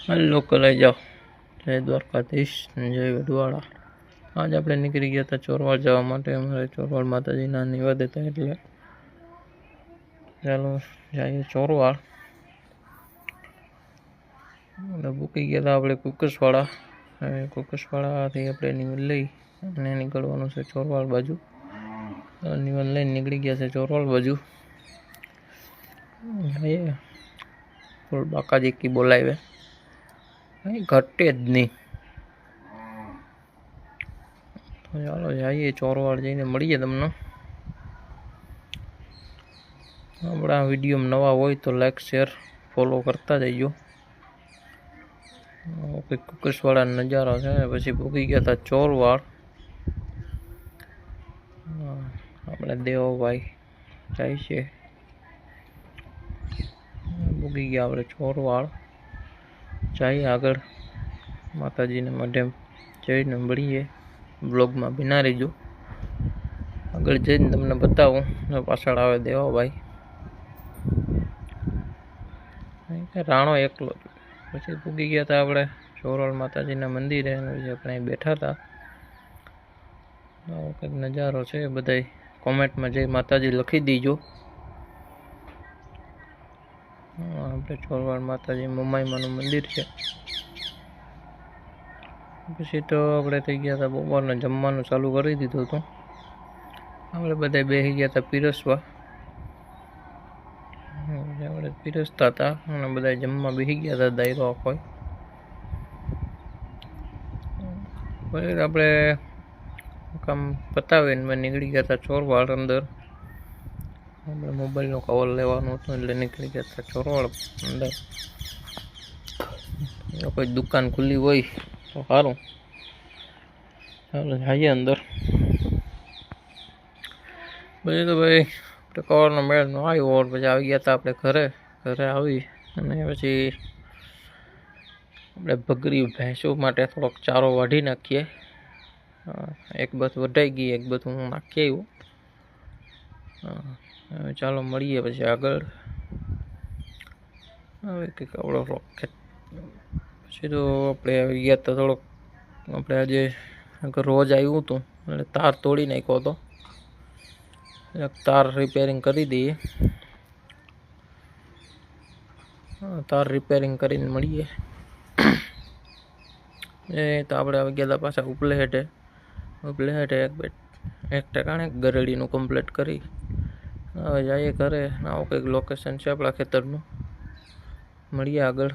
Hello કલાઈ જાઓ, જય દ્વારકાધીશ, જય વડવાળા। આજ આપણે નીકળી ગયા હતા ચોરવાડ જવા માટે। અમારે ચોરવાડ માતાજીના નિવેદ હતા, એટલે ચાલો જઈએ ચોરવાડ। એટલે મૂકી ગયા હતા આપણે કુકસવાડા। હવે કુકસવાડાથી આપણે નિવેદ લઈ અને નીકળવાનું છે ચોરવાડ બાજુ। નિવેદ લઈને નીકળી ગયા છે ચોરવાડ બાજુ। જઈએ ફૂલ બાકાજી કી બોલાવે, ઘટે જ નહીં। તો ચાલો જઈએ ચોરવાડ, જઈને મળીએ તમને। આપણા વિડીયો નવા હોય તો લાઈક શેર ફોલો કરતા જઈજો। કુકસવાડા નજારો છે। પછી ભૂકી ગયા હતા ચોરવાડ। આપણે દેવભાઈ જાય છે, ભૂકી ગયા આપણે ચોરવાડ। જઈએ આગળ માતાજીને માધ્યમ જઈને મળીએ। બ્લોગમાં બિના રહીજો, આગળ જઈને તમને બતાવું। પાછળ આવે દેવાભાઈ, રાણો એકલો। પછી પૂગી ગયા હતા આપણે ચોરવાડ માતાજીના મંદિરે, પછી આપણે બેઠા હતા। આવો કંઈક નજારો છે। બધાય કોમેન્ટમાં જય માતાજી લખી દીજો। આપણે ચોરવાડ માતાજી મમાઈમાનું મંદિર છે। પછી તો આપણે થઈ ગયા હતા બપોરને જમવાનું ચાલુ કરી દીધું હતું। આપણે બધા બેસી ગયા હતા પીરસવા। આપણે પીરસતા હતા અને બધા જમવા બેસી ગયા હતા દાયરો આખો। પછી આપણે કામ પતાવીને નીકળી ગયા હતા ચોરવાડ અંદર। આપણે મોબાઈલનો કવર લેવાનું હતું એટલે નીકળી ગયા હતા ચોરવાડ અંદર। કોઈ દુકાન ખુલ્લી હોય તો સારું, ચાલો જઈએ અંદર। પછી તો ભાઈ આપણે કવરનો મેળ ન આવ્યો, પછી આવી ગયા હતા આપણે ઘરે આવી અને પછી આપણે બકરી ભેંસો માટે થોડોક ચારો વાઢી નાખીએ। એક બથ વઢાઈ ગઈ, એક બથ હું નાખી આવ્યો। ચાલો મળીએ પછી આગળ। હવે કંઈક આપણો રોકેટ પછી તો આપણે આવી ગયા હતા થોડોક। આપણે આજે રોજ આવ્યું હતું એટલે તાર તોડી નાખ્યો હતો, તાર રિપેરિંગ કરી દઈએ। તાર રિપેરિંગ કરીને મળીએ। તો આપણે આવી ગયા હતા પાછા ઉપલે હેઠે એક ઠેકાણે ગરેડીનું કમ્પ્લીટ કરી હવે જઈએ ઘરે। આવું કંઈક લોકેશન છે આપણા ખેતરનું, મળીએ આગળ।